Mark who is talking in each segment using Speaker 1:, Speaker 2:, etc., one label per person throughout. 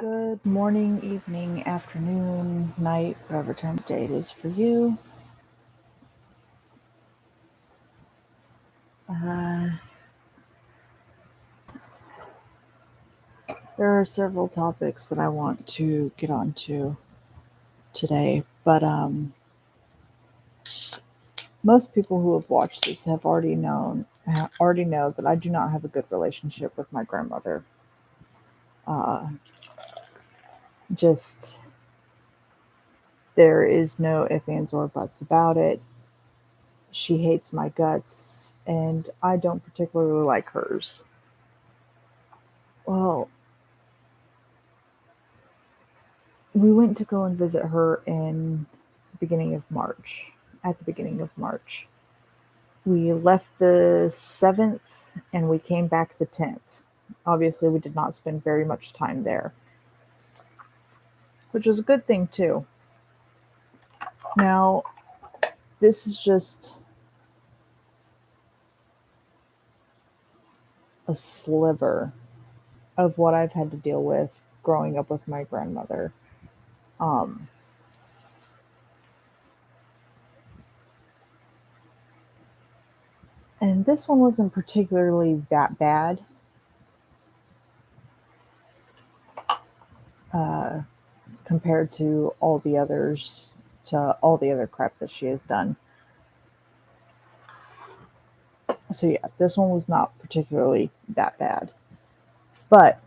Speaker 1: Good morning, evening, afternoon, night, whatever time of day it is for you. Uh, there are several topics that I want to get onto today, but most people who have watched this have already know that I do not have a good relationship with my grandmother. Uh, just there is no ifs, ands, or buts about it. She hates my guts, and I don't particularly like hers. Well, we went to go and visit her in the beginning of March. At the beginning of March, we left the 7th and we came back the 10th. Obviously, we did not spend very much time there, which was a good thing too. Now, this is just a sliver of what I've had to deal with growing up with my grandmother. Um, and this one wasn't particularly that bad uh, compared to all the other crap that she has done. So yeah, this one was not particularly that bad. But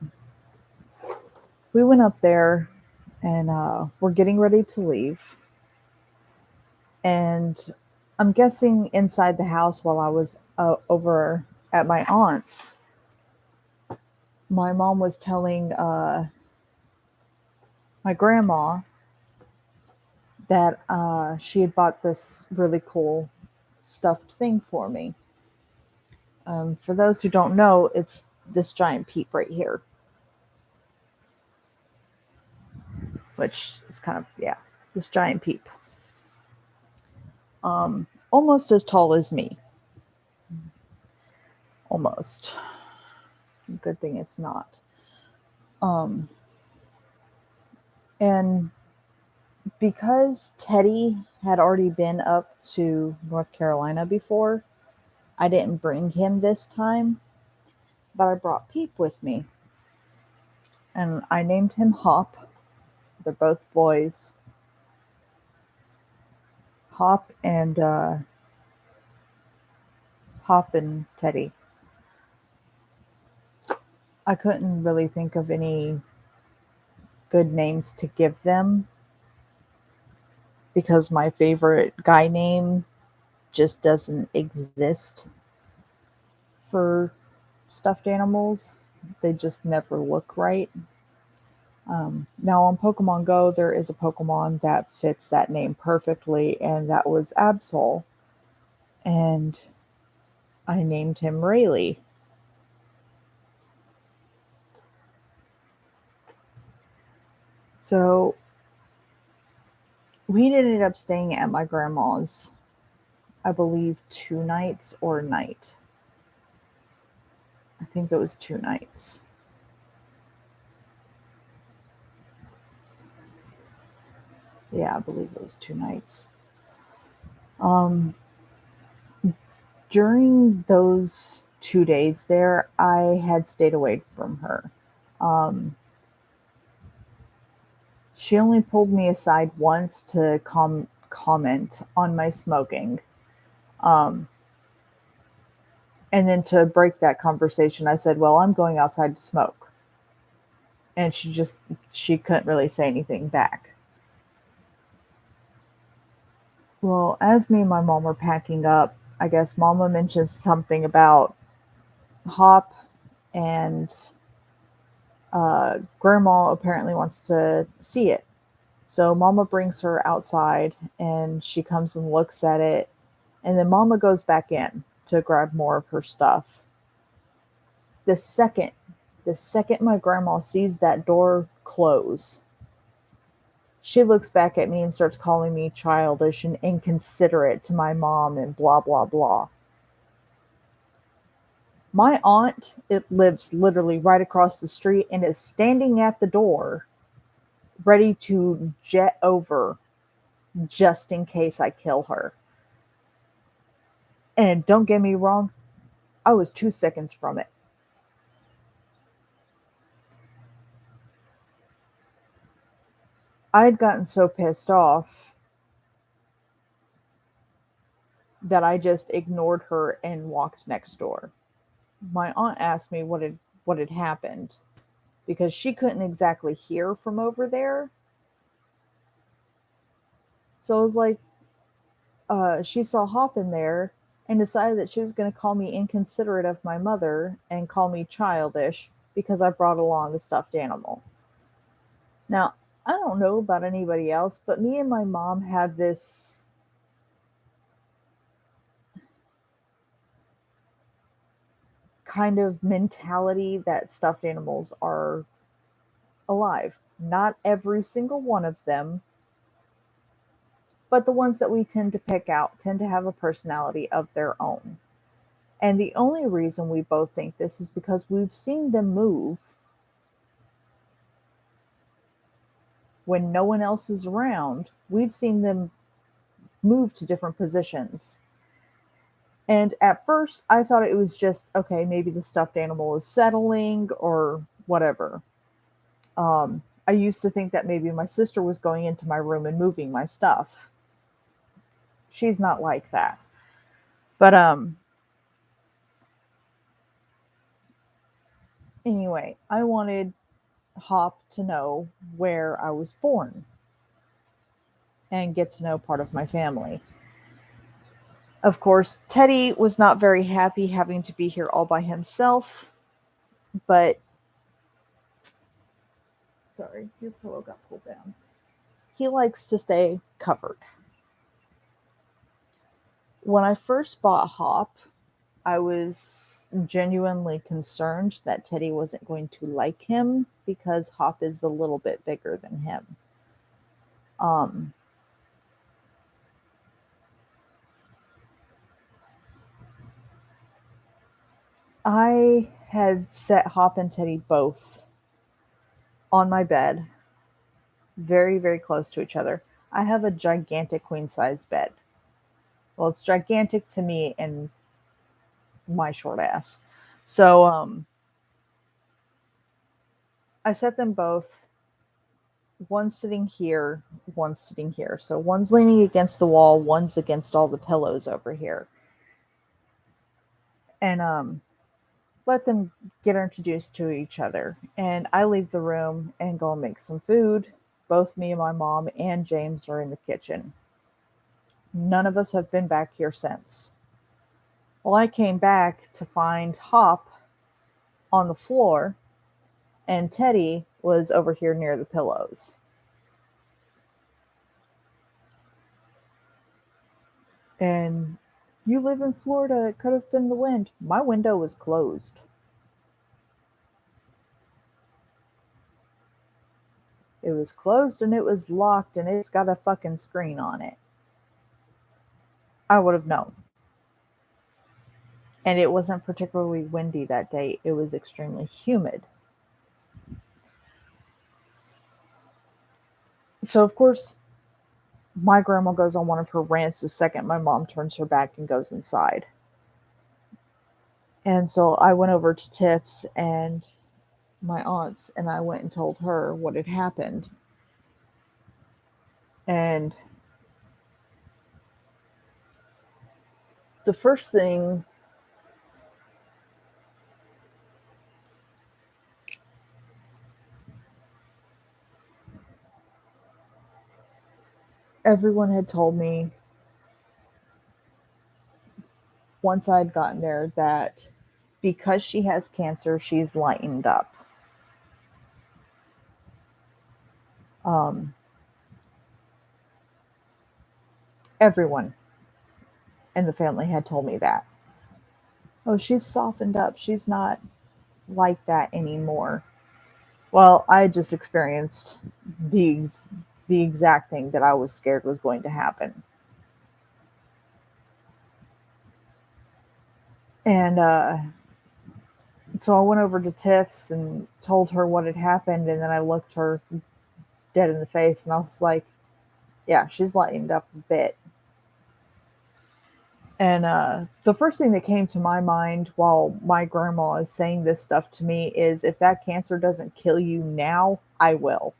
Speaker 1: we went up there and we're getting ready to leave. And I'm guessing inside the house while I was over at my aunt's, my mom was telling my grandma that she had bought this really cool stuffed thing for me. For those who don't know, it's this giant peep right here, which is kind of, yeah, this giant peep. Almost as tall as me. Almost. Good thing it's not. Um, and because Teddy had already been up to North Carolina before, I didn't bring him this time, but I brought Peep with me. And I named him Hop. They're both boys. Hop and Hop and Teddy. I couldn't really think of any good names to give them because my favorite guy name just doesn't exist for stuffed animals. They just never look right. Now on Pokemon Go, there is a Pokemon that fits that name perfectly, and that was Absol. And I named him Rayleigh. So we ended up staying at my grandma's, I believe, 2 nights or a night. I think it was 2 nights. Yeah, I believe it was 2 nights. Um, During those 2 days there, I had stayed away from her. Um, she only pulled me aside once to comment on my smoking. Um, and then to break that conversation, I said, "Well, I'm going outside to smoke." And she couldn't really say anything back. Well, as me and my mom were packing up, I guess Mama mentions something about Hop, and Grandma apparently wants to see it. So Mama brings her outside and she comes and looks at it. And then Mama goes back in to grab more of her stuff. The second, the second my grandma sees that door close, she looks back at me and starts calling me childish and inconsiderate to my mom and blah, blah, blah. My aunt, it lives literally right across the street and is standing at the door ready to jet over just in case I kill her. And don't get me wrong, I was 2 seconds from it. I had gotten so pissed off that I just ignored her and walked next door. My aunt asked me what had happened because she couldn't exactly hear from over there. So I was like, she saw Hop in there and decided that she was going to call me inconsiderate of my mother and call me childish because I brought along a stuffed animal. Now, I don't know about anybody else, but me and my mom have this kind of mentality that stuffed animals are alive. Not every single one of them, but the ones that we tend to pick out tend to have a personality of their own. And the only reason we both think this is because we've seen them move when no one else is around. We've seen them move to different positions. And at first, I thought it was just, okay, maybe the stuffed animal is settling or whatever. I used to think that maybe my sister was going into my room and moving my stuff. She's not like that. But anyway, I wanted Hop to know where I was born and get to know part of my family. Of course, Teddy was not very happy having to be here all by himself, but sorry, your pillow got pulled down. He likes to stay covered. When I first bought Hop, I was genuinely concerned that Teddy wasn't going to like him because Hop is a little bit bigger than him. Um, I had set Hop and Teddy both on my bed, very, very close to each other. I have a gigantic queen size bed. Well, it's gigantic to me and my short ass. So I set them both, one sitting here, one sitting here. So one's leaning against the wall, one's against all the pillows over here. And let them get introduced to each other. And I leave the room and go and make some food. Both me and my mom and James are in the kitchen. None of us have been back here since. Well, I came back to find Hop on the floor, and Teddy was over here near the pillows. And you live in Florida, it could have been the wind. My window was closed. It was closed and it was locked and it's got a fucking screen on it. I would have known. And it wasn't particularly windy that day. It was extremely humid. So, of course, my grandma goes on one of her rants the second my mom turns her back and goes inside. And so I went over to Tiff's and my aunt's and I went and told her what had happened. And the first thing everyone had told me once I'd gotten there that because she has cancer, she's lightened up. Um, Everyone in the family had told me that. Oh, she's softened up. She's not like that anymore. Well, I just experienced the the exact thing that I was scared was going to happen. And So I went over to Tiff's and told her what had happened, and then I looked her dead in the face and I was like, yeah, she's lightened up a bit. And the first thing that came to my mind while my grandma is saying this stuff to me is if that cancer doesn't kill you now, I will.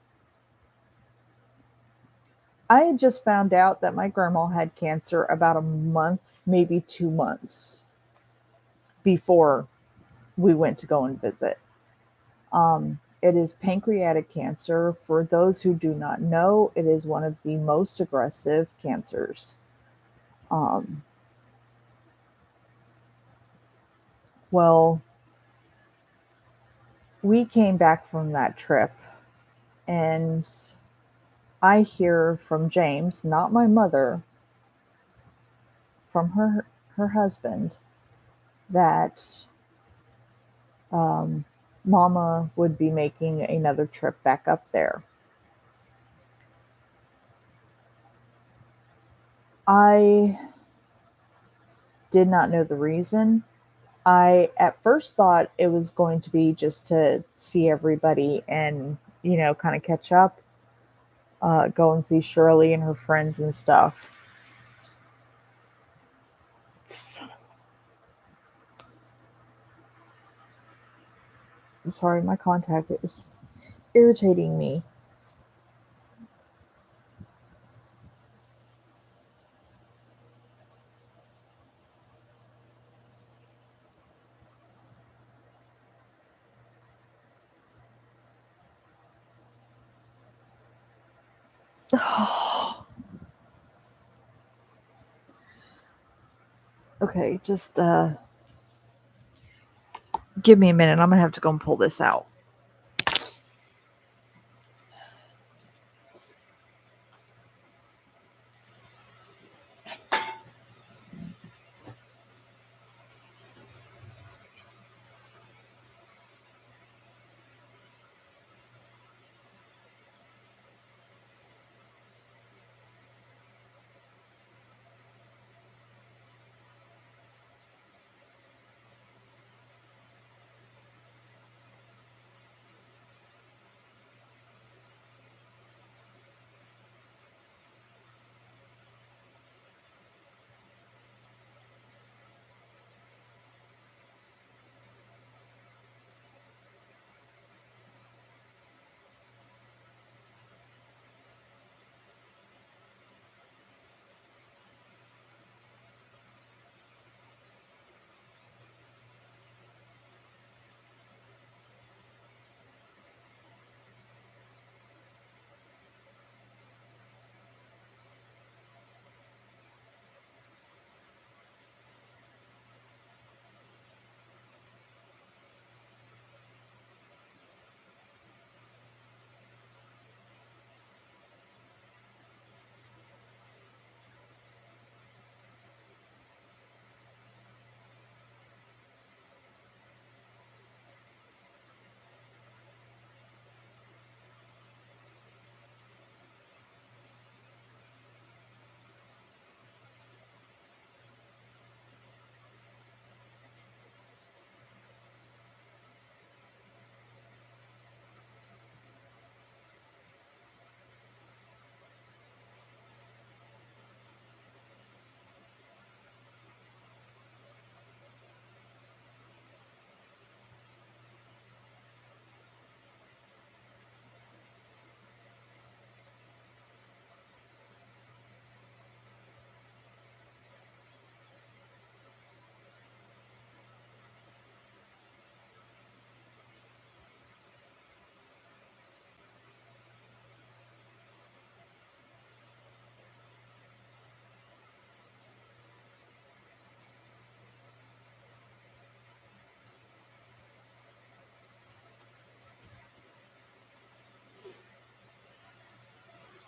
Speaker 1: I had just found out that my grandma had cancer about a month, maybe 2 months before we went to go and visit. It is pancreatic cancer. For those who do not know, it is one of the most aggressive cancers. Um, well, we came back from that trip, and I hear from James, not my mother, from her husband, that um, Mama would be making another trip back up there. I did not know the reason. I at first thought it was going to be just to see everybody and, kind of catch up, go and see Shirley and her friends and stuff. I'm sorry, my contact is irritating me. Okay, just give me a minute. I'm gonna have to go and pull this out.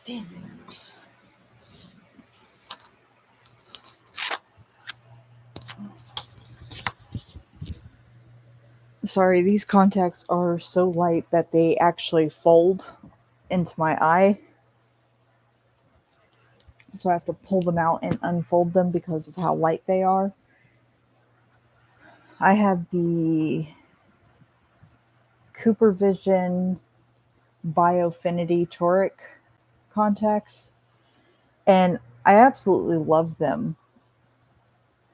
Speaker 1: Damn it. Sorry, these contacts are so light that they actually fold into my eye. So I have to pull them out and unfold them because of how light they are. I have the Cooper Vision Biofinity toric contacts, and I absolutely love them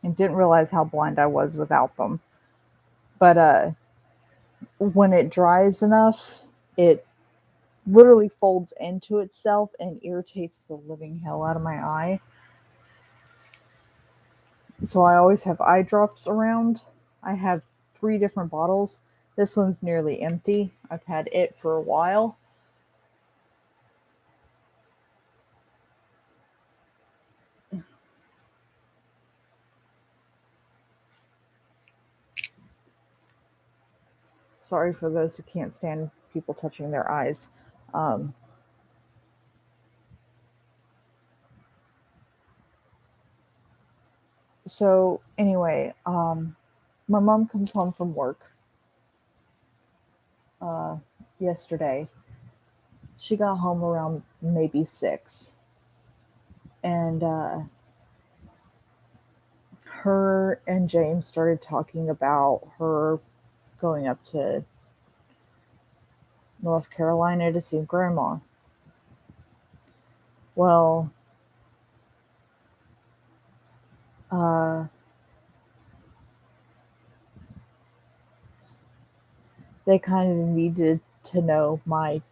Speaker 1: and didn't realize how blind I was without them. But when it dries enough, it literally folds into itself and irritates the living hell out of my eye. So I always have eye drops around. I have three different bottles. This one's nearly empty. I've had it for a while. Sorry for those who can't stand people touching their eyes. Um, so anyway, my mom comes home from work uh, yesterday. She got home around maybe 6, and her and James started talking about her going up to North Carolina to see grandma. Well, uh, they kind of needed to know my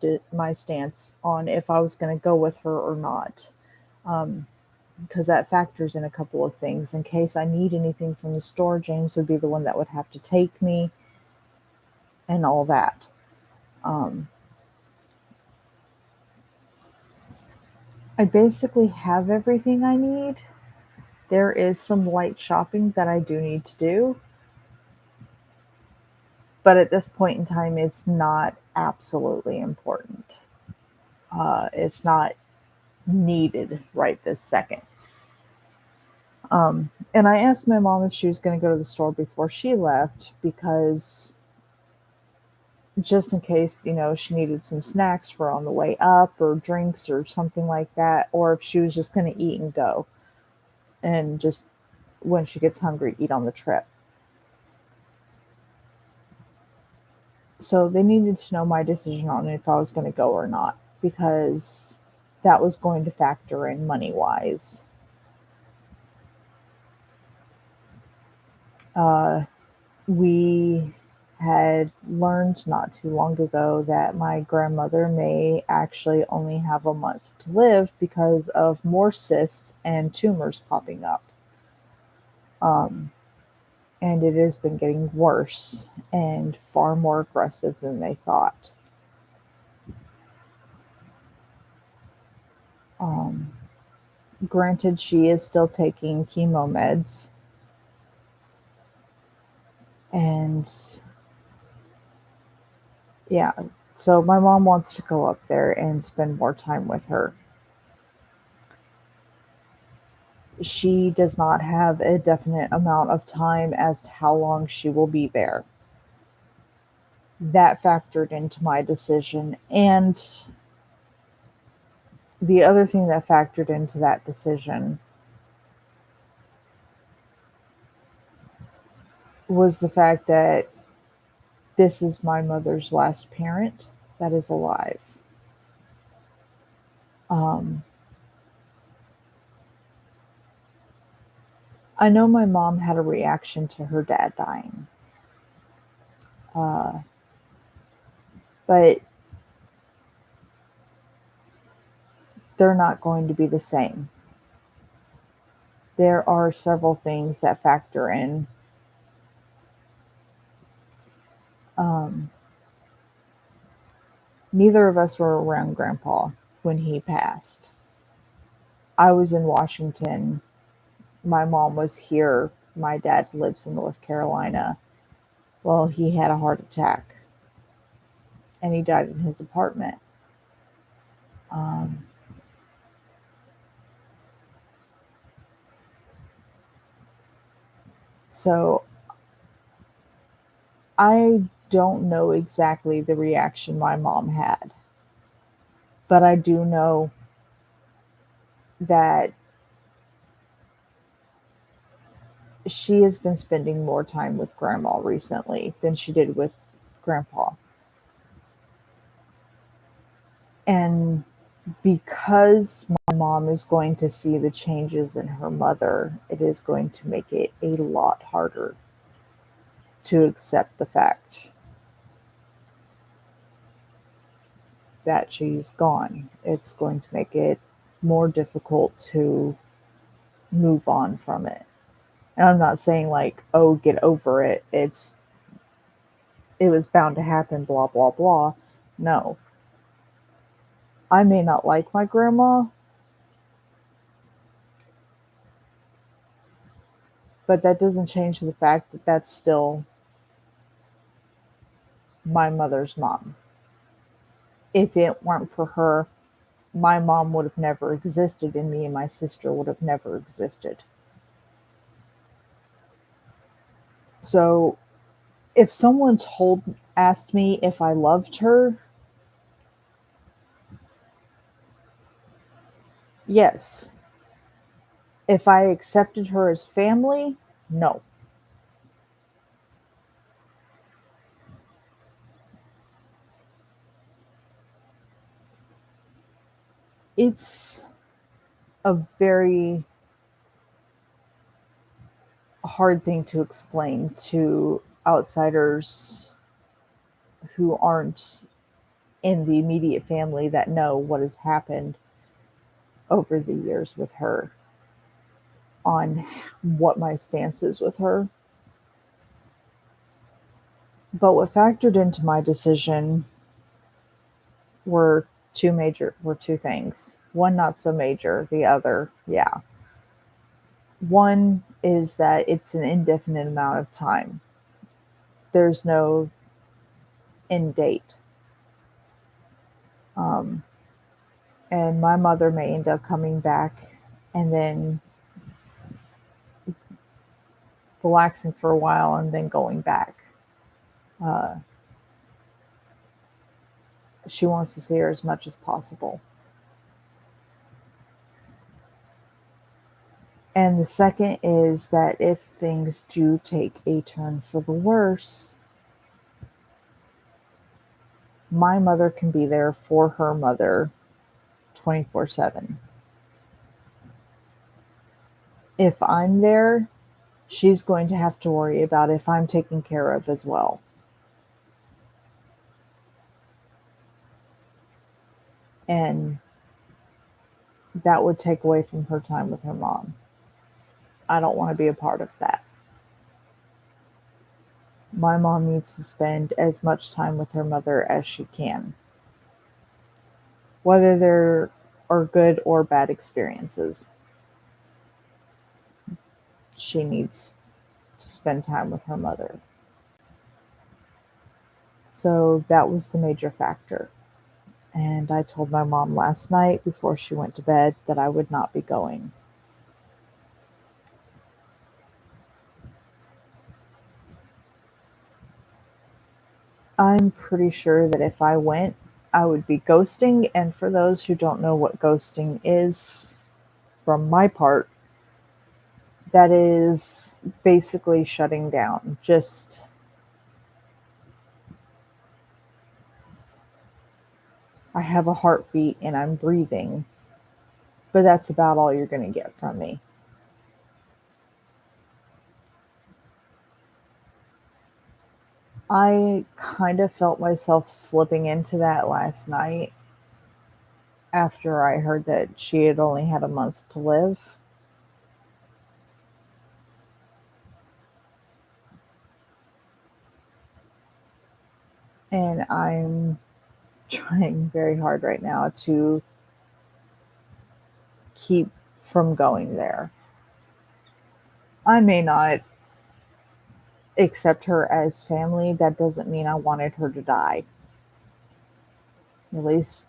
Speaker 1: stance on if I was going to go with her or not, because that factors in a couple of things. In case I need anything from the store, James would be the one that would have to take me and all that. Um, I basically have everything I need. There is some light shopping that I do need to do, but at this point in time, it's not absolutely important. It's not needed right this second. And I asked my mom if she was going to go to the store before she left because just in case, she needed some snacks for on the way up or drinks or something like that, or if she was just going to eat and go and just when she gets hungry, eat on the trip. So they needed to know my decision on if I was going to go or not because that was going to factor in money wise. Uh, we had learned not too long ago that my grandmother may actually only have a month to live because of more cysts and tumors popping up. Um, and it has been getting worse and far more aggressive than they thought. Um, Granted, she is still taking chemo meds, and yeah, so my mom wants to go up there and spend more time with her. She does not have a definite amount of time as to how long she will be there. That factored into my decision. And the other thing that factored into that decision was the fact that this is my mother's last parent that is alive. Um, I know my mom had a reaction to her dad dying, uh, but they're not going to be the same. There are several things that factor in. Um, Neither of us were around Grandpa when he passed. I was in Washington. My mom was here. My dad lives in North Carolina. Well, he had a heart attack and he died in his apartment. Um, so I don't know exactly the reaction my mom had, but I do know that she has been spending more time with grandma recently than she did with grandpa. And because my mom is going to see the changes in her mother, it is going to make it a lot harder to accept the fact that she's gone. It's going to make it more difficult to move on from it. And I'm not saying like, oh, get over it. It was bound to happen, blah blah blah. No. I may not like my grandma, but that doesn't change the fact that that's still my mother's mom. If it weren't for her, my mom would have never existed and me and my sister would have never existed. So if someone asked me if I loved her, yes. If I accepted her as family, no. It's a very hard thing to explain to outsiders who aren't in the immediate family that know what has happened over the years with her on what my stance is with her. But what factored into my decision were were two things. One not so major, the other, yeah. One is that it's an indefinite amount of time. There's no end date. Um, and my mother may end up coming back and then relaxing for a while and then going back. Uh, she wants to see her as much as possible. And the second is that if things do take a turn for the worse, my mother can be there for her mother 24/7. If I'm there, she's going to have to worry about if I'm taken care of as well. And that would take away from her time with her mom. I don't want to be a part of that. My mom needs to spend as much time with her mother as she can, whether there are good or bad experiences. She needs to spend time with her mother. So that was the major factor. And I told my mom last night before she went to bed that I would not be going. I'm pretty sure that if I went, I would be ghosting. And for those who don't know what ghosting is, from my part, that is basically shutting down. Just, I have a heartbeat and I'm breathing, but that's about all you're going to get from me. I kind of felt myself slipping into that last night after I heard that she had only had a month to live. And I'm trying very hard right now to keep from going there. I may not accept her as family. That doesn't mean I wanted her to die. At least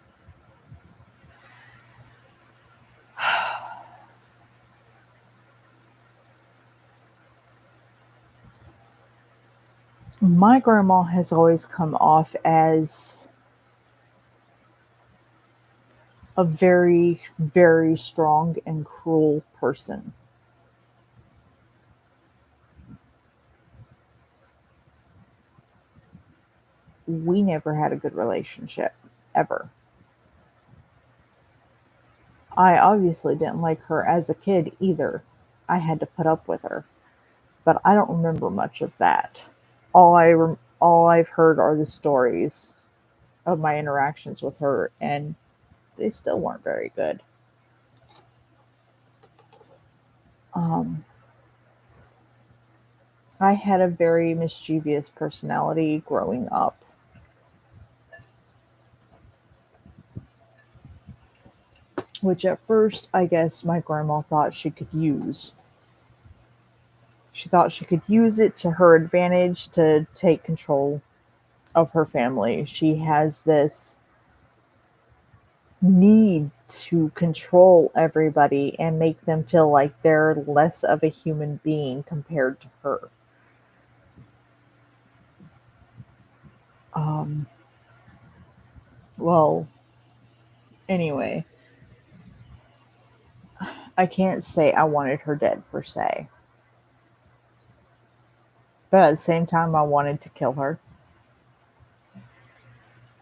Speaker 1: my grandma has always come off as a very, very strong and cruel person. We never had a good relationship, ever. I obviously didn't like her as a kid either. I had to put up with her, but I don't remember much of that. All I've heard are the stories of my interactions with her, and they still weren't very good. Um, I had a very mischievous personality growing up, which at first I guess my grandma thought she could use. She thought she could use it to her advantage to take control of her family. She has this need to control everybody and make them feel like they're less of a human being compared to her. Um, well, anyway, I can't say I wanted her dead per se, but at the same time, I wanted to kill her.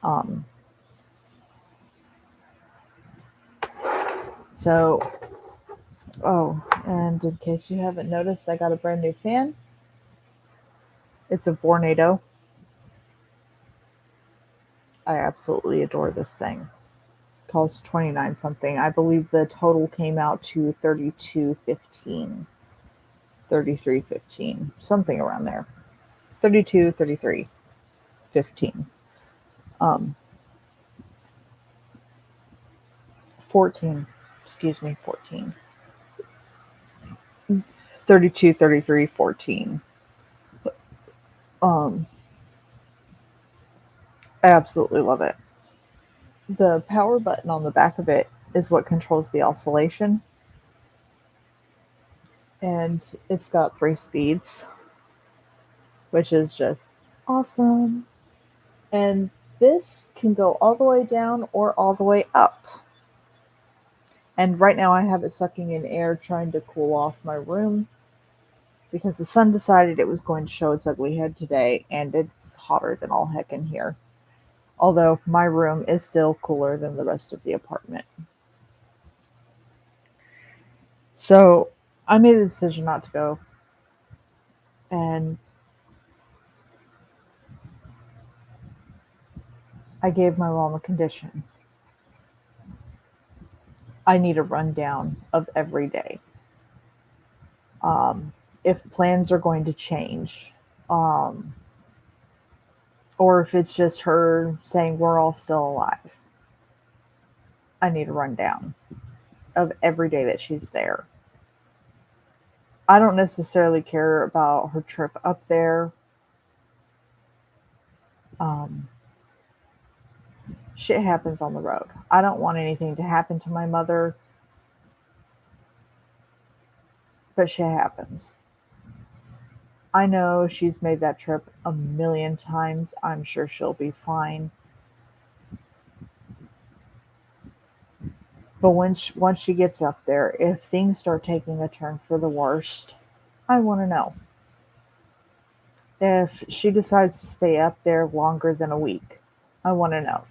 Speaker 1: Um, so, oh, and in case you haven't noticed, I got a brand new fan. It's a Vornado. I absolutely adore this thing. Costs 29 something. I believe the total came out to 32.15, 33.15, something around there. 32, 33.15. Um 14, excuse me, 14. 32, 33, 14. Um I absolutely love it. The power button on the back of it is what controls the oscillation, and it's got 3 speeds, which is just awesome. And this can go all the way down or all the way up. And right now I have it sucking in air trying to cool off my room because the sun decided it was going to show its ugly head today and it's hotter than all heck in here. Although my room is still cooler than the rest of the apartment. So I made a decision not to go, and I gave my mom a condition. I need a rundown of every day. Um, if plans are going to change, um, or if it's just her saying we're all still alive, I need a rundown of every day that she's there. I don't necessarily care about her trip up there. Um, Shit happens on the road. I don't want anything to happen to my mother, but shit happens. I know she's made that trip a million times. I'm sure she'll be fine. But once she gets up there, if things start taking a turn for the worst, I want to know. If she decides to stay up there longer than a week, I want to know.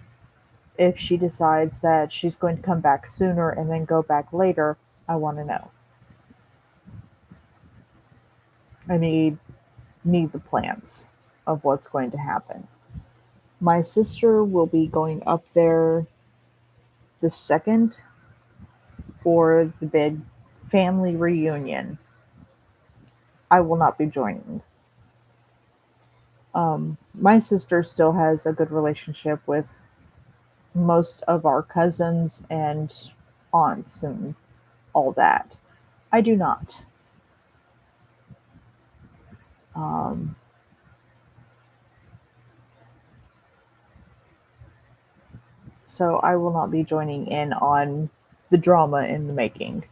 Speaker 1: If she decides that she's going to come back sooner and then go back later, I want to know. I need the plans of what's going to happen. My sister will be going up there the second for the big family reunion. I will not be joining. My sister still has a good relationship with most of our cousins and aunts and all that. I do not. Um, so I will not be joining in on the drama in the making.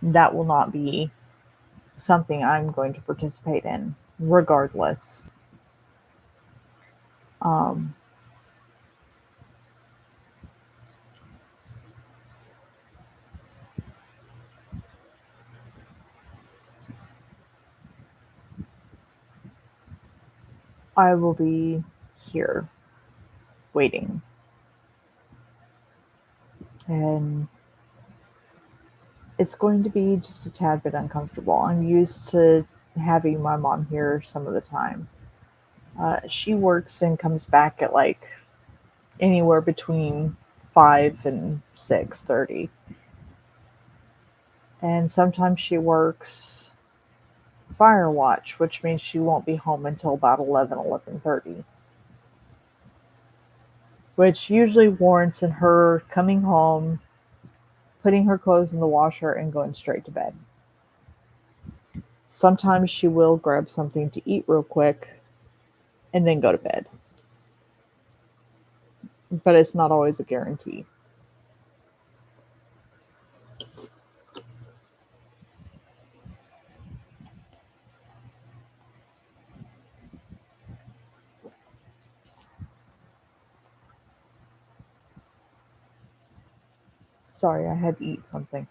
Speaker 1: That will not be something I'm going to participate in, regardless. Um, I will be here waiting. And It's going to be just a tad bit uncomfortable. I'm used to having my mom here some of the time. She works and comes back at like anywhere between 5 and 6:30, and sometimes she works fire watch, which means she won't be home until about 11:30, which usually warrants in her coming home, putting her clothes in the washer, and going straight to bed. Sometimes she will grab something to eat real quick and then go to bed, but it's not always a guarantee. Sorry, I had to eat something.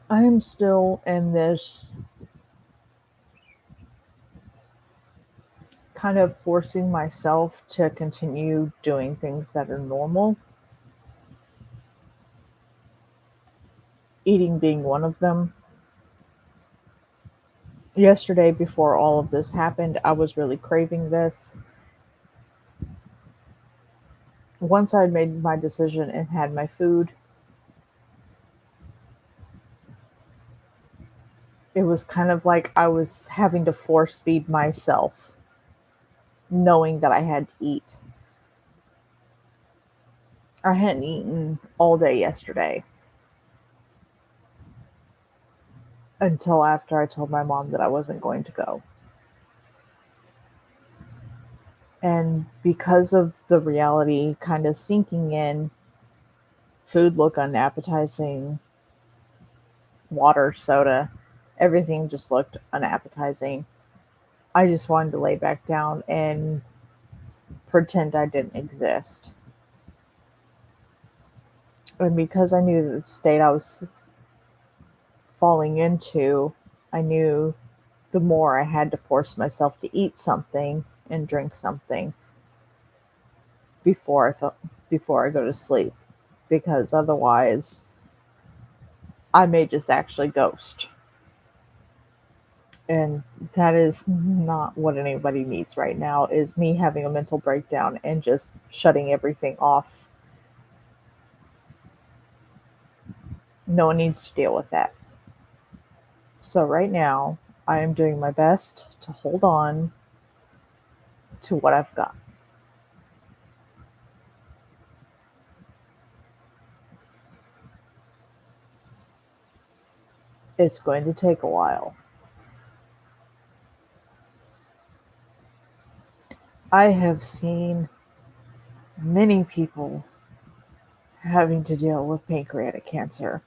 Speaker 1: I am still in this kind of forcing myself to continue doing things that are normal, eating being one of them. Yesterday, before all of this happened, I was really craving this. Once I'd made my decision and had my food, it was kind of like I was having to force feed myself, knowing that I had to eat. I hadn't eaten all day yesterday until after I told my mom that I wasn't going to go. And because of the reality kind of sinking in, food looked unappetizing, water, soda, everything just looked unappetizing. I just wanted to lay back down and pretend I didn't exist. And because I knew the state I was falling into, I knew the more I had to force myself to eat something and drink something before I felt before I go to sleep, because otherwise I may just actually ghost. And that is not what anybody needs right now, is me having a mental breakdown and just shutting everything off. No one needs to deal with that. So right now I am doing my best to hold on to what I've got. It's going to take a while. I have seen many people having to deal with pancreatic cancer.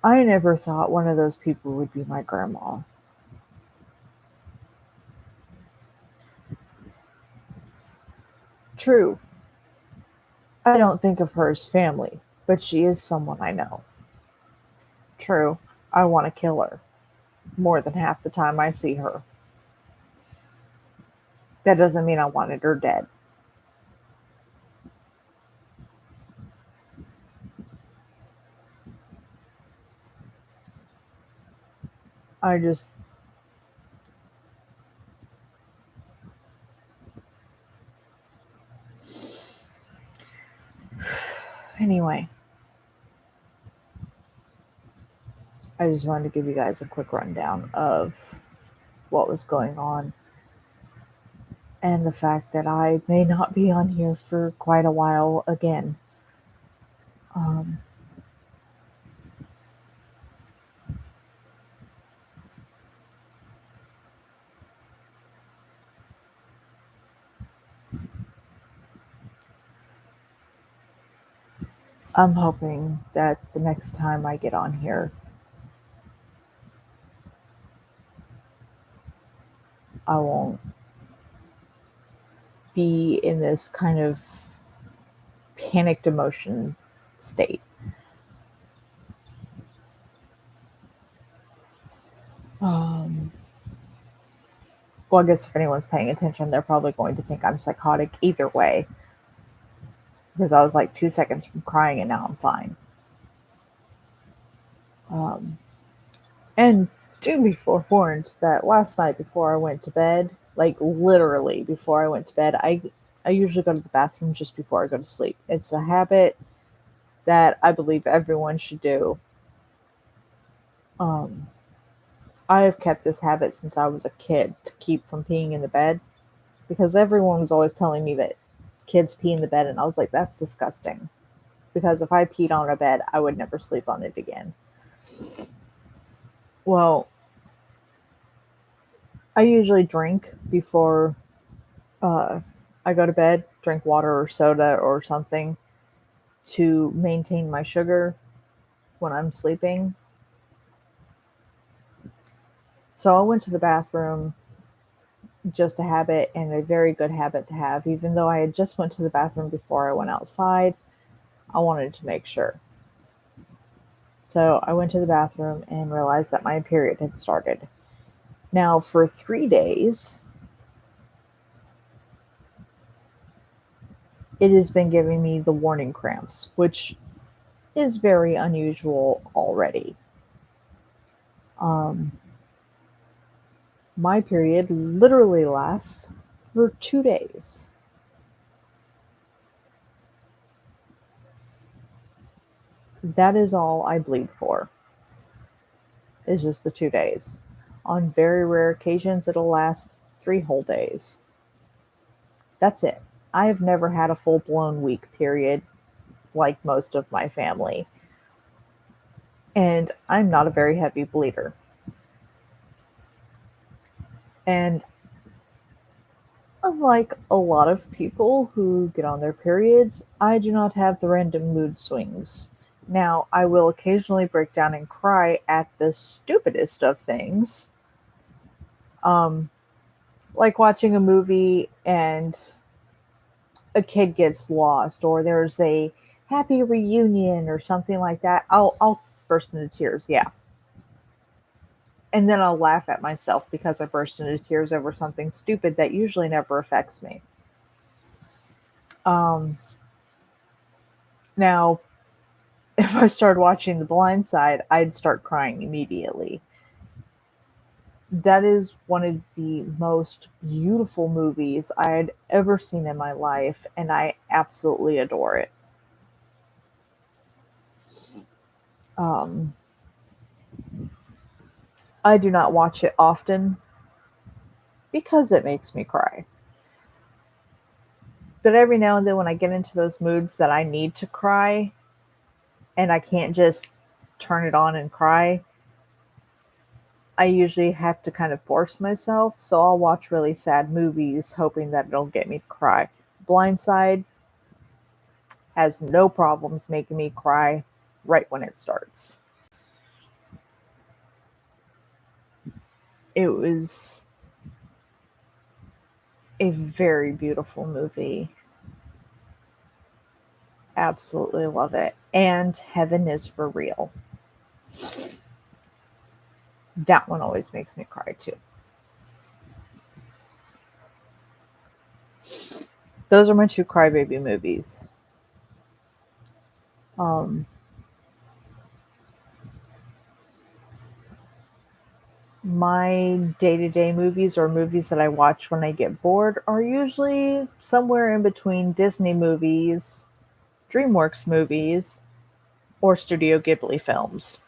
Speaker 1: I never thought one of those people would be my grandma. True, I don't think of her as family, but she is someone I know. True, I want to kill her more than half the time I see her. That doesn't mean I wanted her dead. I just, anyway, I just wanted to give you guys a quick rundown of what was going on and the fact that I may not be on here for quite a while again. Um, I'm hoping that the next time I get on here, I won't be in this kind of panicked emotion state. Um, Well, I guess if anyone's paying attention, they're probably going to think I'm psychotic either way, because I was like 2 seconds from crying and now I'm fine. Um, and do be forewarned that last night before I went to bed, like literally before I went to bed, I usually go to the bathroom just before I go to sleep. It's a habit that I believe everyone should do. Um, I have kept this habit since I was a kid to keep from peeing in the bed because everyone was always telling me that kids pee in the bed, and I was like, that's disgusting. Because if I peed on a bed, I would never sleep on it again. Well, I usually drink before uh, I go to bed, drink water or soda or something to maintain my sugar when I'm sleeping. So I went to the bathroom, just a habit and a very good habit to have. Even though I had just went to the bathroom before I went outside, I wanted to make sure. So I went to the bathroom and realized that my period had started. Now, for 3 days, it has been giving me the warning cramps, which is very unusual already. Um, my period literally lasts for 2 days. That is all I bleed for, is just the 2 days. On very rare occasions, it'll last 3 whole days. That's it. I have never had a full blown week period like most of my family. And I'm not a very heavy bleeder. And unlike a lot of people who get on their periods, I do not have the random mood swings. Now, I will occasionally break down and cry at the stupidest of things, um, like watching a movie and a kid gets lost, or there's a happy reunion or something like that. I'll burst into tears, yeah, and then I'll laugh at myself because I burst into tears over something stupid that usually never affects me. Um, Now, if I started watching The Blind Side, I'd start crying immediately. That is one of the most beautiful movies I had ever seen in my life, and I absolutely adore it. Um, I do not watch it often because it makes me cry. But every now and then, when I get into those moods that I need to cry and I can't just turn it on and cry, I usually have to kind of force myself. So I'll watch really sad movies hoping that it'll get me to cry. Blindside has no problems making me cry right when it starts. It was a very beautiful movie. Absolutely love it. And Heaven is for Real. That one always makes me cry too. Those are my two crybaby movies. Um, my day to day movies or movies that I watch when I get bored are usually somewhere in between Disney movies, DreamWorks movies, or Studio Ghibli films.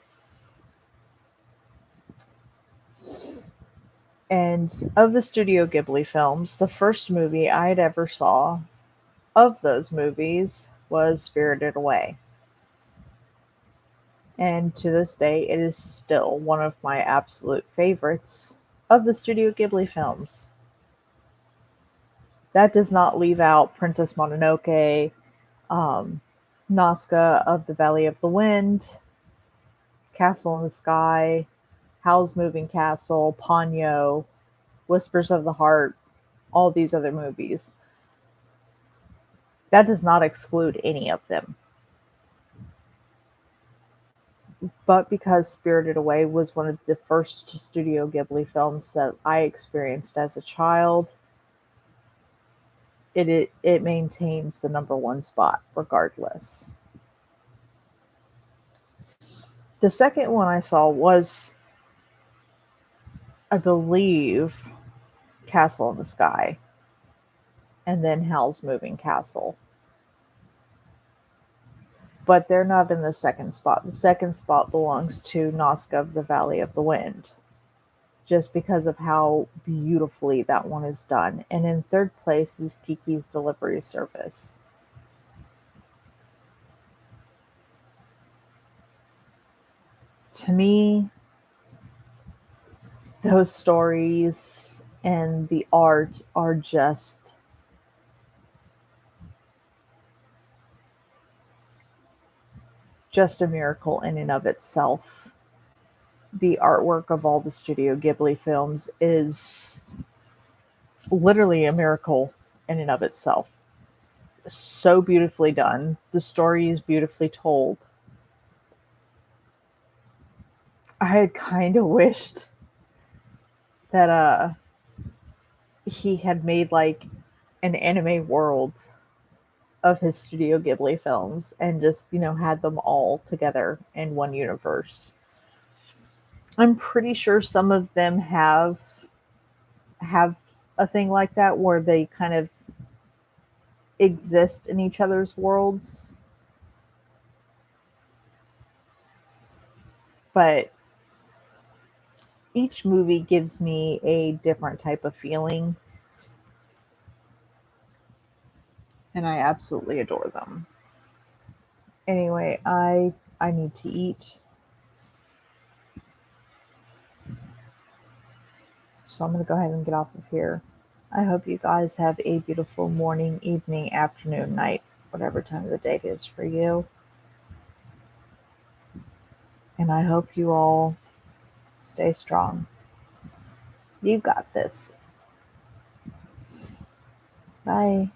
Speaker 1: And of the Studio Ghibli films, the first movie I'd ever saw of those movies was Spirited Away. And to this day, it is still one of my absolute favorites of the Studio Ghibli films. That does not leave out Princess Mononoke, um, Nazca of the Valley of the Wind, Castle in the Sky, Howl's Moving Castle, Ponyo, Whispers of the Heart, all these other movies. That does not exclude any of them. But because Spirited Away was one of the first Studio Ghibli films that I experienced as a child, it maintains the number one spot regardless. The second one I saw was, I believe, Castle in the Sky, and then Howl's Moving Castle. But they're not in the second spot. The second spot belongs to Nazca of the Valley of the Wind, just because of how beautifully that one is done. And in third place is Kiki's Delivery Service. To me, those stories and the art are just a miracle in and of itself. The artwork of all the Studio Ghibli films is literally a miracle in and of itself. So beautifully done. The story is beautifully told. I had kind of wished that he had made like an anime world of his Studio Ghibli films and just, had them all together in one universe. I'm pretty sure some of them have a thing like that where they kind of exist in each other's worlds, but each movie gives me a different type of feeling, and I absolutely adore them. Anyway, I need to eat, so I'm going to go ahead and get off of here. I hope you guys have a beautiful morning, evening, afternoon, night, whatever time of the day it is for you. And I hope you all stay strong. You got this. Bye.